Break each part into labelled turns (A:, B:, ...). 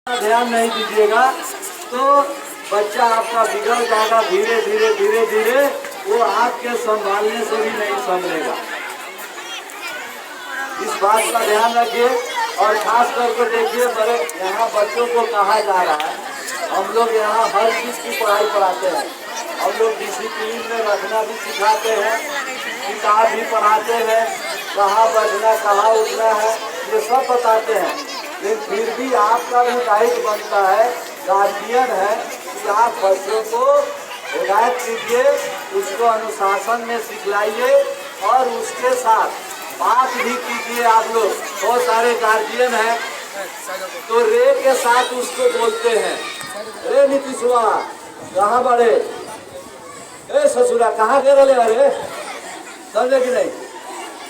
A: ध्यान नहीं दीजिएगा तो बच्चा आपका बिगड़ जाएगा। धीरे धीरे धीरे धीरे वो आपके संभालने से भी नहीं संभलेगा। इस बात का ध्यान रखिए। और खास करके देखिए, बड़े यहाँ बच्चों को कहा जा रहा है, हम लोग यहाँ हर चीज़ की पढ़ाई पढ़ाते हैं। हम लोग डिसिप्लिन में रखना भी सिखाते हैं, किताब भी पढ़ाते हैं, कहाँ बैठना कहाँ उठना है ये सब बताते हैं। लेकिन फिर भी आपका भी दायित्व बनता है, गार्जियन है, कि आप बच्चों को हिदायत कीजिए, उसको अनुशासन में सिखलाइए और उसके साथ बात भी कीजिए। आप लोग बहुत सारे गार्जियन हैं तो रे के साथ उसको बोलते हैं, रे नीतीशवा कहाँ बड़े, ए ससुरा कहाँ गिर रहे, अरे समझे कि नहीं।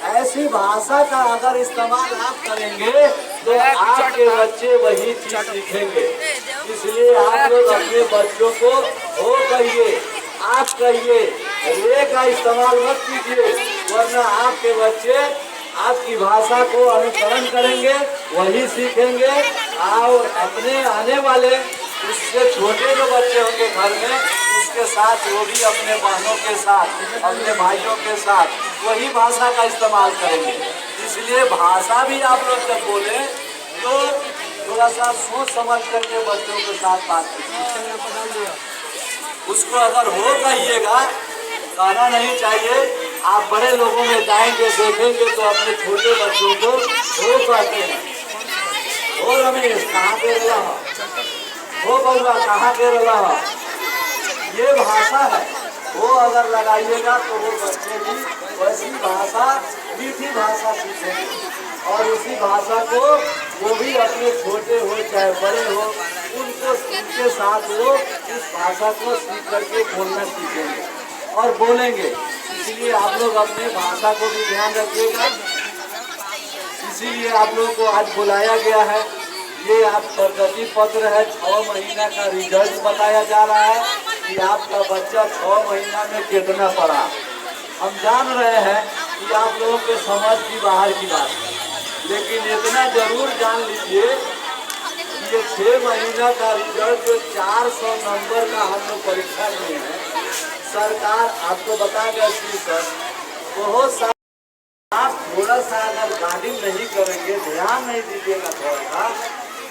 A: ऐसी भाषा का अगर इस्तेमाल आप करेंगे तो आपके बच्चे वही चीज सीखेंगे। इसलिए आप लोग अपने बच्चों को हो कहिए, आप कहिए, रे का इस्तेमाल मत कीजिए, वरना आपके बच्चे आपकी भाषा को अनुसरण करेंगे, वही सीखेंगे। और अपने आने वाले उससे छोटे जो बच्चे होंगे घर में, उसके साथ वो भी अपने बहनों के साथ, अपने भाइयों के साथ वही भाषा का इस्तेमाल करेंगे। इसलिए भाषा भी आप लोग जब बोले तो थोड़ा सा सोच समझ करके बच्चों के साथ बात कीजिए। उसको अगर हो कहिएगा, कहना नहीं चाहिए। आप बड़े लोगों में जाएंगे देखेंगे तो अपने छोटे बच्चों को हो कहते हैं, हो रमेश कहाँ पे रहा, हो बउआ कहाँ पे रहा, ये भाषा है। वो अगर लगाइएगा तो वो बच्चे भी वैसी भाषा, मीठी भाषा सीखेंगे और उसी भाषा को वो भी अपने छोटे हो चाहे बड़े हो, उनके साथ वो इस भाषा को सीख करके बोलना सीखेंगे और बोलेंगे। इसलिए आप लोग अपने भाषा को भी ध्यान रखिएगा। इसीलिए आप लोगों को आज बुलाया गया है। ये आप प्रगति पत्र है, 6 महीना का रिजल्ट बताया जा रहा है कि आपका बच्चा 6 महीना में कितना पढ़ा। हम जान रहे हैं कि आप लोगों के समझ की बाहर की बात है, लेकिन इतना जरूर जान लीजिए कि ये 6 महीना का रिजल्ट जो 400 नंबर का हम लोग परीक्षा लिए हैं, सरकार आपको बता गया सर, बहुत सारा आप थोड़ा सा अगर गाइडिंग नहीं करेंगे, ध्यान नहीं दीजिएगा थोड़ा सा,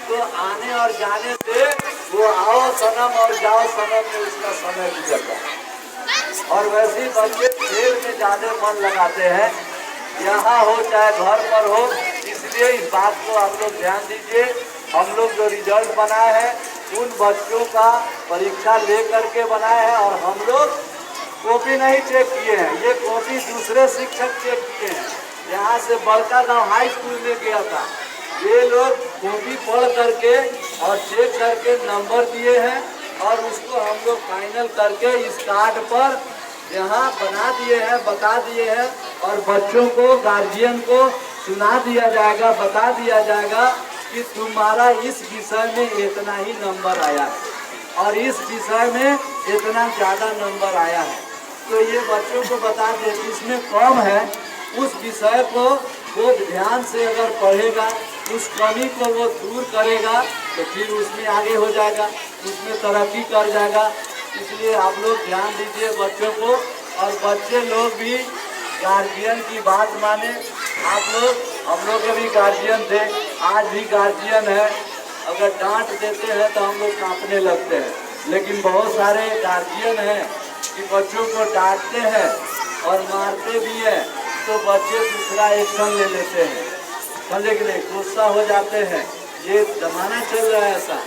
A: तो आने और जाने से वो आओ सनम और जाओ सनम में उसका समय गुजरता है। और वैसे ही बच्चे खेल में ज़्यादा मन लगाते हैं, यहाँ हो चाहे घर पर हो। इसलिए इस बात को आप लोग ध्यान दीजिए। हम लोग जो रिजल्ट बनाए हैं उन बच्चों का परीक्षा ले करके बनाए हैं और हम लोग कॉपी नहीं चेक किए हैं, ये कॉपी दूसरे शिक्षक चेक किए हैं। यहाँ से बड़का गाँव हाई स्कूल में गया था, ये लोग कॉपी पढ़ करके और चेक करके नंबर दिए हैं और उसको हम लोग फाइनल करके इस कार्ड पर यहाँ बना दिए हैं, बता दिए हैं और बच्चों को, गार्जियन को सुना दिया जाएगा, बता दिया जाएगा कि तुम्हारा इस विषय में इतना ही नंबर आया है और इस विषय में इतना ज़्यादा नंबर आया है। तो ये बच्चों को बता दें, इसमें कम है उस विषय को वो ध्यान से अगर पढ़ेगा, उस कमी को वो दूर करेगा तो फिर उसमें आगे हो जाएगा, उसमें तरक्की कर जाएगा। इसलिए आप लोग ध्यान दीजिए बच्चों को और बच्चे लोग भी गार्जियन की बात माने। आप लोग, हम लोग भी गार्जियन थे, आज भी गार्जियन है। अगर डांट देते हैं तो हम लोग कांपने लगते हैं, लेकिन बहुत सारे गार्जियन हैं कि बच्चों को डांटते हैं और मारते भी हैं तो बच्चे दूसरा एक्शन ले लेते हैं, समझे कि नहीं, गुस्सा हो जाते हैं। ये जमाना चल रहा है ऐसा।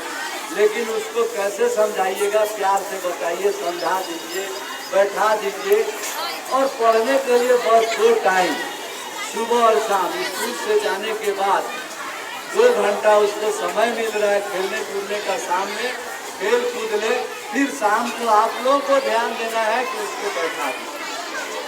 A: लेकिन उसको कैसे समझाइएगा, प्यार से बताइए, समझा दीजिए, बैठा दीजिए और पढ़ने के लिए बस 2 टाइम, सुबह और शाम, स्कूल से जाने के बाद 2 घंटा उसको समय मिल रहा है खेलने कूदने का, शाम में खेल कूद ले। फिर शाम को आप लोगों को ध्यान देना है कि उसको बैठा दीजिए।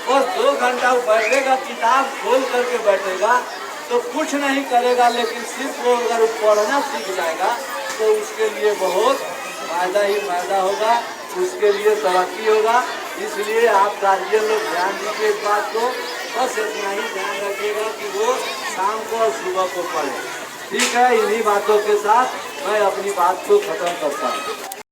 A: बस 2 घंटा वो बैठेगा, किताब खोल करके बैठेगा तो कुछ नहीं करेगा, लेकिन सिर्फ वो अगर पढ़ना सीख जाएगा तो उसके लिए बहुत फायदा ही फायदा होगा, उसके लिए तरक्की होगा। इसलिए आप गार्जियन लोग ध्यान दीजिए इस बात को। बस इतना ही ध्यान रखिएगा कि वो शाम को और सुबह को पढ़े। ठीक है, इन्हीं बातों के साथ मैं अपनी बात को खत्म करता हूँ।